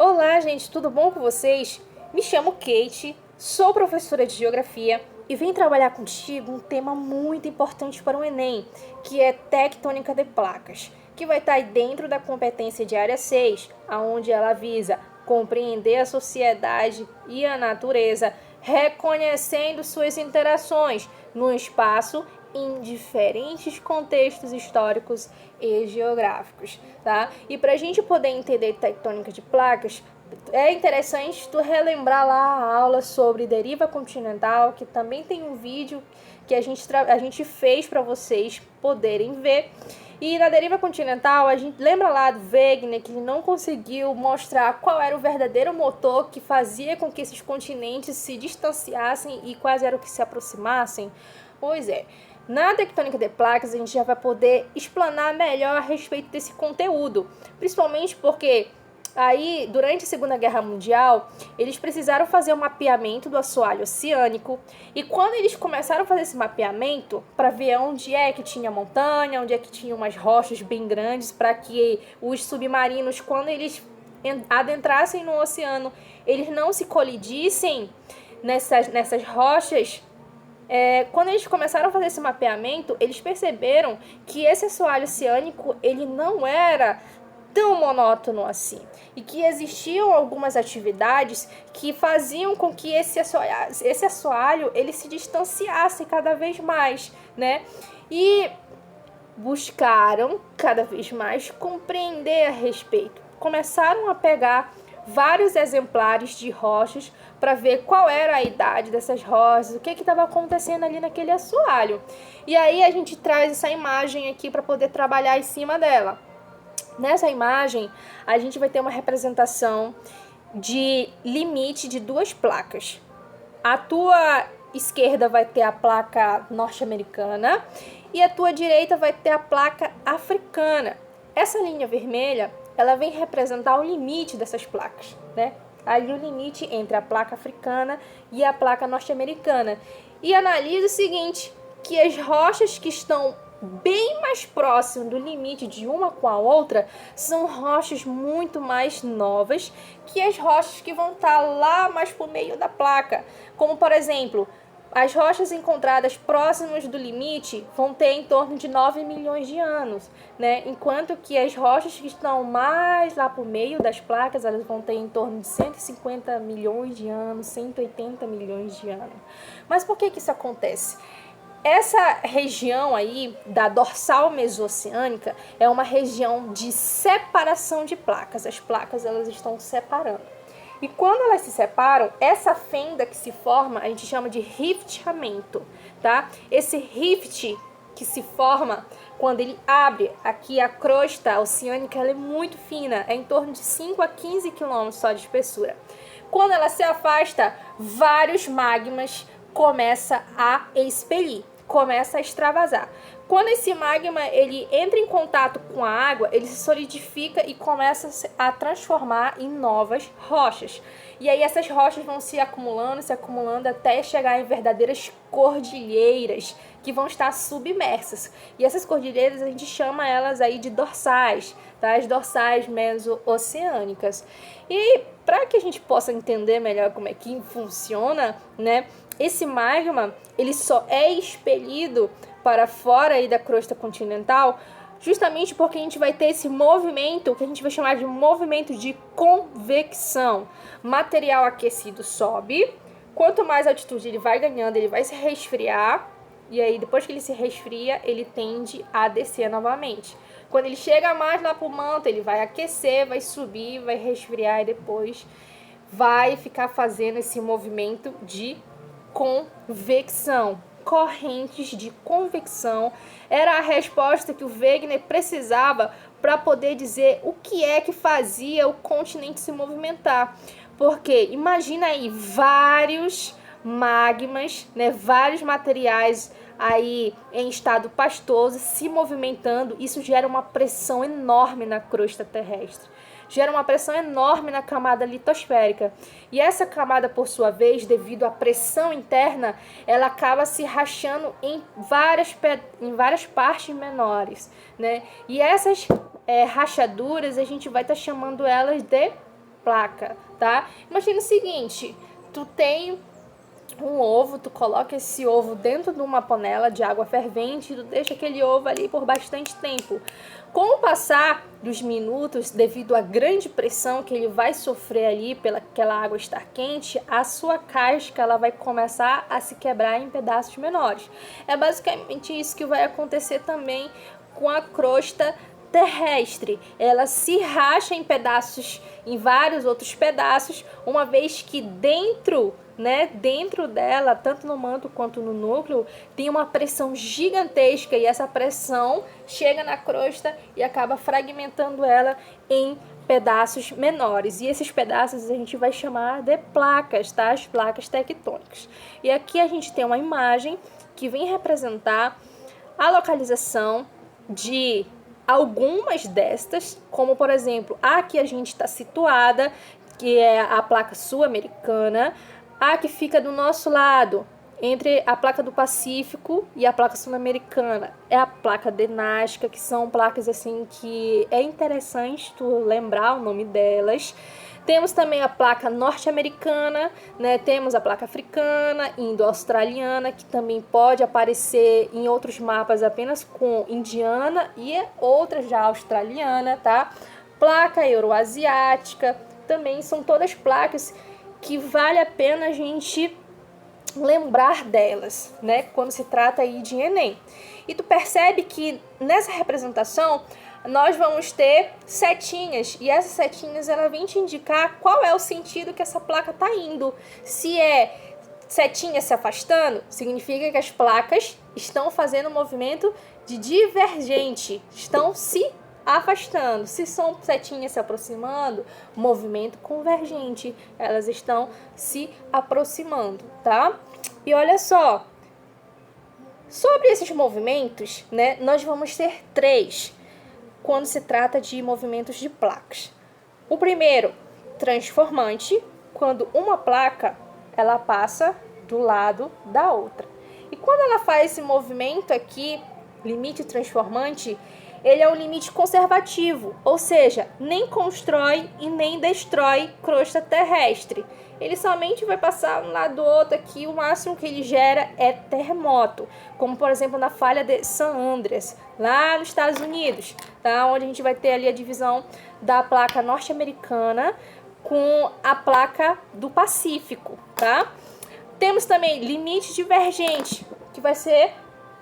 Olá, gente, tudo bom com vocês? Me chamo Kate, sou professora de Geografia e vim trabalhar contigo um tema muito importante para o Enem, que é tectônica de placas, que vai estar aí dentro da competência de área 6, onde ela visa compreender a sociedade e a natureza, reconhecendo suas interações no espaço em diferentes contextos históricos e geográficos, tá? E para a gente poder entender tectônica de placas, é interessante tu relembrar lá a aula sobre deriva continental, que também tem um vídeo que a gente fez para vocês poderem ver. E na deriva continental, a gente lembra lá do Wegener, que ele não conseguiu mostrar qual era o verdadeiro motor que fazia com que esses continentes se distanciassem e quais eram que se aproximassem? Pois é, na tectônica de placas a gente já vai poder explanar melhor a respeito desse conteúdo, principalmente porque aí, durante a Segunda Guerra Mundial, eles precisaram fazer um mapeamento do assoalho oceânico. E quando eles começaram a fazer esse mapeamento, para ver onde é que tinha montanha, onde é que tinha umas rochas bem grandes, para que os submarinos, quando eles adentrassem no oceano, eles não se colidissem nessas rochas. Quando eles começaram a fazer esse mapeamento, eles perceberam que esse assoalho oceânico ele não era tão monótono assim, e que existiam algumas atividades que faziam com que esse assoalho ele se distanciasse cada vez mais, né? E buscaram cada vez mais compreender a respeito. Começaram a pegar vários exemplares de rochas para ver qual era a idade dessas rochas, o que estava acontecendo ali naquele assoalho. E aí a gente traz essa imagem aqui para poder trabalhar em cima dela. Nessa imagem, a gente vai ter uma representação de limite de duas placas. A tua esquerda vai ter a placa norte-americana e a tua direita vai ter a placa africana. Essa linha vermelha, ela vem representar o limite dessas placas, né? Ali o limite entre a placa africana e a placa norte-americana. E analisa o seguinte, que as rochas que estão bem mais próximo do limite de uma com a outra são rochas muito mais novas que as rochas que vão estar lá mais pro meio da placa. Como, por exemplo, as rochas encontradas próximas do limite vão ter em torno de 9 milhões de anos, né? Enquanto que as rochas que estão mais lá pro meio das placas, elas vão ter em torno de 150 milhões de anos, 180 milhões de anos. Mas por que isso acontece? Essa região aí da dorsal mesoceânica é uma região de separação de placas. As placas elas estão separando. E quando elas se separam, essa fenda que se forma, a gente chama de rifteamento, tá? Esse rift que se forma quando ele abre aqui a crosta oceânica, ela é muito fina, é em torno de 5 a 15 quilômetros só de espessura. Quando ela se afasta, vários magmas começam a expelir, começa a extravasar. Quando esse magma ele entra em contato com a água, ele se solidifica e começa a transformar em novas rochas. E aí essas rochas vão se acumulando até chegar em verdadeiras cordilheiras que vão estar submersas. E essas cordilheiras a gente chama elas aí de dorsais, tá? As dorsais meso-oceânicas. E para que a gente possa entender melhor como é que funciona, né? Esse magma ele só é expelido para fora aí da crosta continental justamente porque a gente vai ter esse movimento que a gente vai chamar de movimento de convecção. Material aquecido sobe, quanto mais altitude ele vai ganhando, ele vai se resfriar, e aí depois que ele se resfria, ele tende a descer novamente. Quando ele chega mais lá para o manto, ele vai aquecer, vai subir, vai resfriar e depois vai ficar fazendo esse movimento de convecção. Correntes de convecção era a resposta que o Wegener precisava para poder dizer o que é que fazia o continente se movimentar. Porque imagina aí vários magmas, né, vários materiais aí em estado pastoso se movimentando, isso gera uma pressão enorme na crosta terrestre. Gera uma pressão enorme na camada litosférica. E essa camada, por sua vez, devido à pressão interna, ela acaba se rachando em várias partes menores, né? E essas rachaduras, a gente vai estar chamando elas de placa, tá? Imagina o seguinte, tu tem um ovo, tu coloca esse ovo dentro de uma panela de água fervente e tu deixa aquele ovo ali por bastante tempo. Com o passar dos minutos, devido à grande pressão que ele vai sofrer ali pelaquela água estar quente, a sua casca ela vai começar a se quebrar em pedaços menores. É basicamente isso que vai acontecer também com a crosta terrestre. Ela se racha em pedaços, em vários outros pedaços, uma vez que dentro dela, tanto no manto quanto no núcleo, tem uma pressão gigantesca e essa pressão chega na crosta e acaba fragmentando ela em pedaços menores. E esses pedaços a gente vai chamar de placas, tá? As placas tectônicas. E aqui a gente tem uma imagem que vem representar a localização de algumas destas, como por exemplo, a que a gente está situada, que é a placa sul-americana, a que fica do nosso lado, entre a placa do Pacífico e a placa sul-americana, é a placa de Nazca, que são placas assim que é interessante tu lembrar o nome delas. Temos também a placa norte-americana, né? Temos a placa africana, indo-australiana, que também pode aparecer em outros mapas apenas com indiana e outra já australiana, tá? Placa euroasiática, também são todas placas que vale a pena a gente lembrar delas, né? Quando se trata aí de Enem. E tu percebe que nessa representação nós vamos ter setinhas, e essas setinhas ela vem te indicar qual é o sentido que essa placa está indo. Se é setinha se afastando, significa que as placas estão fazendo um movimento de divergente, estão se afastando. Se são setinhas se aproximando, movimento convergente, elas estão se aproximando, tá? E olha só, sobre esses movimentos, né, nós vamos ter três quando se trata de movimentos de placas. O primeiro, transformante, quando uma placa ela passa do lado da outra. E quando ela faz esse movimento aqui, limite transformante, ele é um limite conservativo, ou seja, nem constrói e nem destrói crosta terrestre. Ele somente vai passar um lado do outro aqui, o máximo que ele gera é terremoto, como por exemplo na falha de San Andreas, lá nos Estados Unidos, tá? Onde a gente vai ter ali a divisão da placa norte-americana com a placa do Pacífico, tá? Temos também limite divergente, que vai ser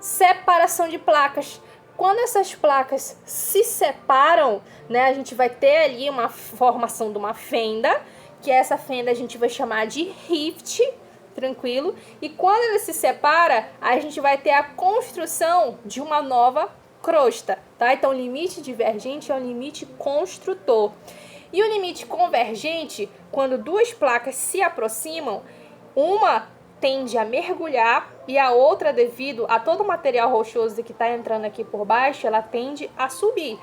separação de placas. Quando essas placas se separam, né, a gente vai ter ali uma formação de uma fenda, que essa fenda a gente vai chamar de rift, tranquilo? E quando ele se separa, a gente vai ter a construção de uma nova crosta, tá? Então, o limite divergente é o limite construtor. E o limite convergente, quando duas placas se aproximam, uma tende a mergulhar e a outra, devido a todo o material rochoso que está entrando aqui por baixo, ela tende a subir.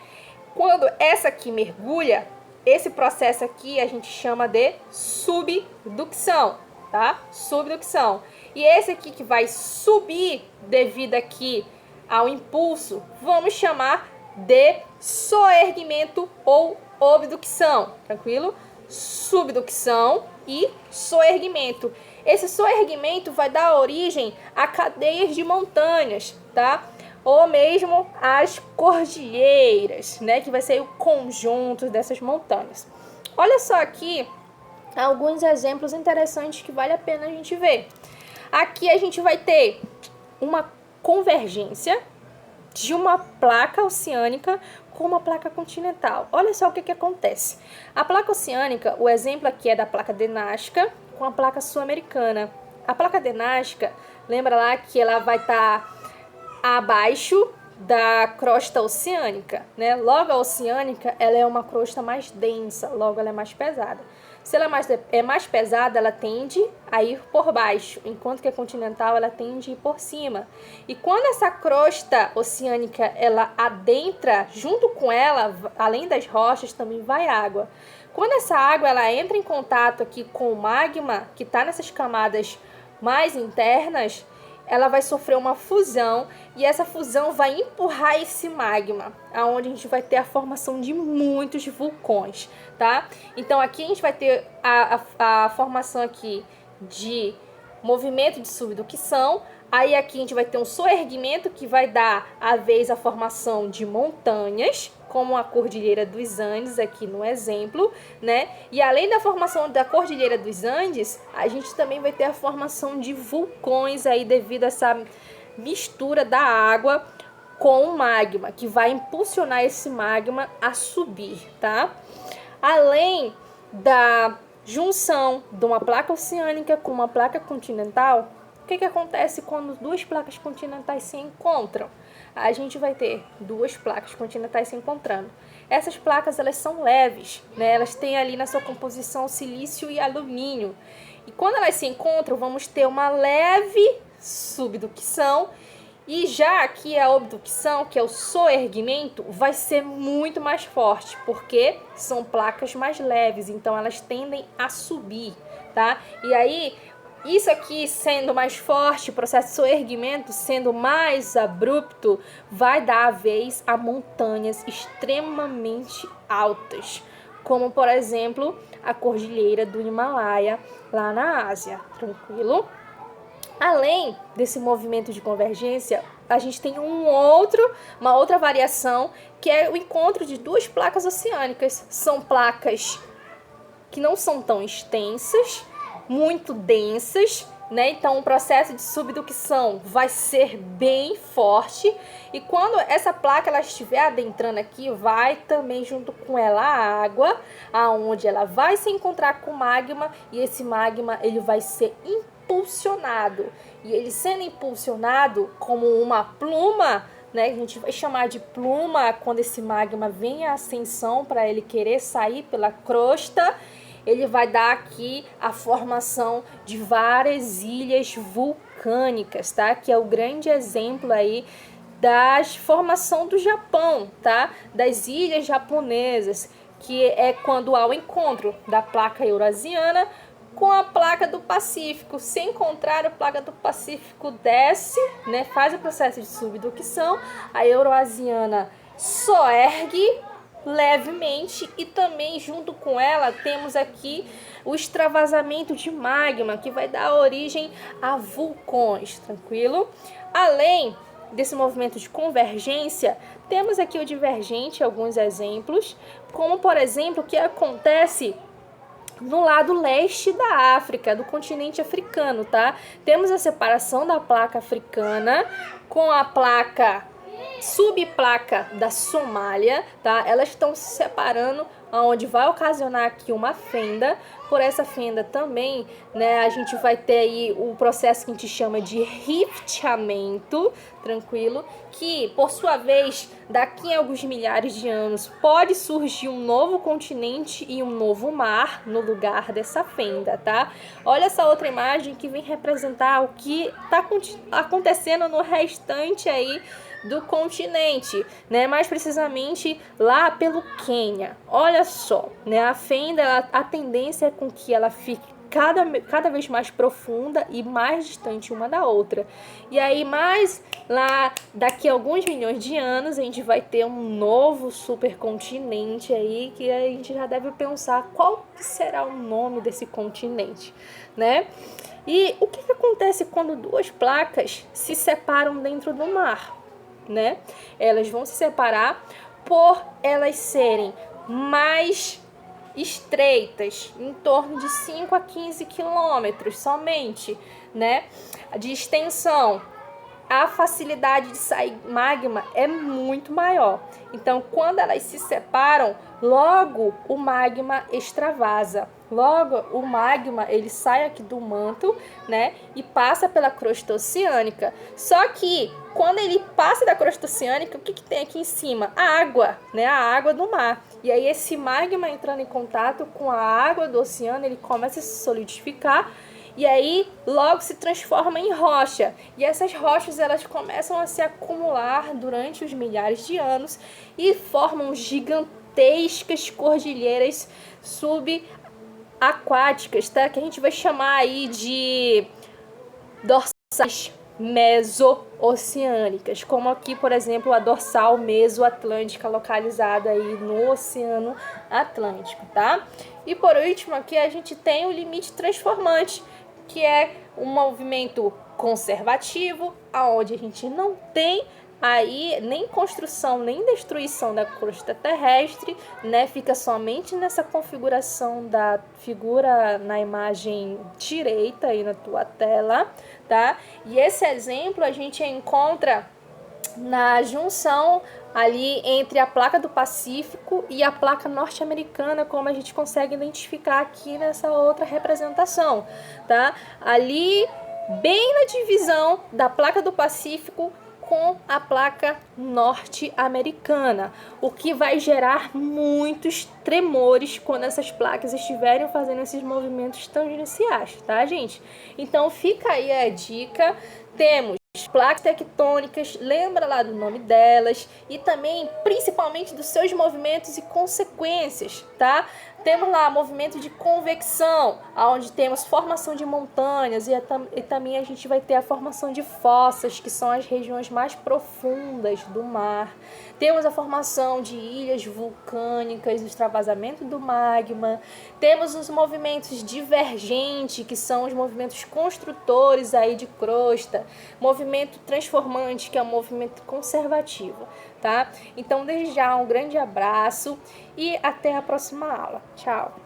Quando essa aqui mergulha, esse processo aqui a gente chama de subducção, tá? Subducção. E esse aqui que vai subir devido aqui ao impulso, vamos chamar de soerguimento ou obducção, tranquilo? Subducção e soerguimento. Esse soerguimento vai dar origem a cadeias de montanhas, tá? Ou mesmo as cordilheiras, né? Que vai ser o conjunto dessas montanhas. Olha só aqui alguns exemplos interessantes que vale a pena a gente ver. Aqui a gente vai ter uma convergência de uma placa oceânica com uma placa continental. Olha só o que acontece. A placa oceânica, o exemplo aqui é da placa de Nazca com a placa sul-americana. A placa de Nazca, lembra lá que ela vai estar abaixo da crosta oceânica, né? Logo a oceânica, ela é uma crosta mais densa, logo ela é mais pesada. Se ela é mais pesada, ela tende a ir por baixo, enquanto que a continental ela tende a ir por cima. E quando essa crosta oceânica ela adentra, junto com ela, além das rochas, também vai água. Quando essa água ela entra em contato aqui com o magma, que está nessas camadas mais internas, ela vai sofrer uma fusão e essa fusão vai empurrar esse magma, aonde a gente vai ter a formação de muitos vulcões, tá? Então aqui a gente vai ter a formação aqui de movimento de subducção. Aí aqui a gente vai ter um soerguimento que vai dar a vez a formação de montanhas, como a Cordilheira dos Andes aqui no exemplo, né? E além da formação da Cordilheira dos Andes, a gente também vai ter a formação de vulcões aí devido a essa mistura da água com o magma, que vai impulsionar esse magma a subir, tá? Além da junção de uma placa oceânica com uma placa continental, o que acontece quando duas placas continentais se encontram? A gente vai ter duas placas continentais se encontrando. Essas placas, elas são leves, né? Elas têm ali na sua composição silício e alumínio. E quando elas se encontram, vamos ter uma leve subducção. E já aqui a abducção, que é o soerguimento, vai ser muito mais forte, porque são placas mais leves, então elas tendem a subir, tá? E aí, isso aqui sendo mais forte, o processo de soerguimento sendo mais abrupto, vai dar a vez a montanhas extremamente altas, como por exemplo a Cordilheira do Himalaia lá na Ásia, tranquilo? Além desse movimento de convergência, a gente tem uma outra variação, que é o encontro de duas placas oceânicas. São placas que não são tão extensas, muito densas, né? Então o processo de subducção vai ser bem forte, e quando essa placa ela estiver adentrando aqui, vai também junto com ela a água, aonde ela vai se encontrar com o magma, e esse magma ele vai ser impulsionado, e ele sendo impulsionado como uma pluma, né, a gente vai chamar de pluma quando esse magma vem à ascensão para ele querer sair pela crosta, ele vai dar aqui a formação de várias ilhas vulcânicas, tá? Que é o grande exemplo aí da formação do Japão, tá? Das ilhas japonesas, que é quando há o encontro da placa eurasiana com a placa do Pacífico. Se encontrar, a placa do Pacífico desce, né? Faz o processo de subducção, a eurasiana soergue levemente, e também junto com ela temos aqui o extravasamento de magma, que vai dar origem a vulcões, tranquilo? Além desse movimento de convergência, temos aqui o divergente, alguns exemplos, como por exemplo o que acontece no lado leste da África, do continente africano, tá? Temos a separação da placa africana com a placa subplaca da Somália, tá? Elas estão se separando, onde vai ocasionar aqui uma fenda. Por essa fenda também, né, a gente vai ter aí o processo que a gente chama de rifteamento, tranquilo, que por sua vez, daqui a alguns milhares de anos, pode surgir um novo continente e um novo mar no lugar dessa fenda, tá? Olha essa outra imagem que vem representar o que está acontecendo no restante aí do continente, né? Mais precisamente lá pelo Quênia. Olha só, né? A fenda, a tendência é com que ela fique cada vez mais profunda e mais distante uma da outra. E aí, mais lá daqui a alguns milhões de anos, a gente vai ter um novo supercontinente aí, que a gente já deve pensar qual será o nome desse continente, né? E o que acontece quando duas placas se separam dentro do mar? Né? Elas vão se separar por elas serem mais estreitas, em torno de 5 a 15 quilômetros somente, né? De extensão. A facilidade de sair magma é muito maior. Então, quando elas se separam, logo o magma extravasa. Logo o magma ele sai aqui do manto, né, e passa pela crosta oceânica. Só que quando ele passa da crosta oceânica, o que tem aqui em cima? A água, né, a água do mar. E aí esse magma entrando em contato com a água do oceano, ele começa a se solidificar. E aí logo se transforma em rocha. E essas rochas elas começam a se acumular durante os milhares de anos e formam gigantescas cordilheiras subaquáticas, tá? Que a gente vai chamar aí de dorsais meso-oceânicas, como aqui, por exemplo, a dorsal mesoatlântica, localizada aí no Oceano Atlântico, tá? E por último, aqui a gente tem o limite transformante, que é um movimento conservativo, aonde a gente não tem aí nem construção nem destruição da crosta terrestre, né? Fica somente nessa configuração da figura na imagem direita aí na tua tela, tá? E esse exemplo a gente encontra na junção ali entre a placa do Pacífico e a placa norte-americana, como a gente consegue identificar aqui nessa outra representação, tá? Ali, bem na divisão da placa do Pacífico com a placa norte-americana, o que vai gerar muitos tremores quando essas placas estiverem fazendo esses movimentos tangenciais, tá, gente? Então fica aí a dica. Temos placas tectônicas, lembra lá do nome delas e também, principalmente, dos seus movimentos e consequências, tá? Temos lá movimento de convecção, onde temos formação de montanhas e também a gente vai ter a formação de fossas, que são as regiões mais profundas do mar. Temos a formação de ilhas vulcânicas, o extravasamento do magma. Temos os movimentos divergentes, que são os movimentos construtores aí de crosta. Movimento transformante, que é um movimento conservativo, tá? Então, desde já, um grande abraço e até a próxima aula. Tchau!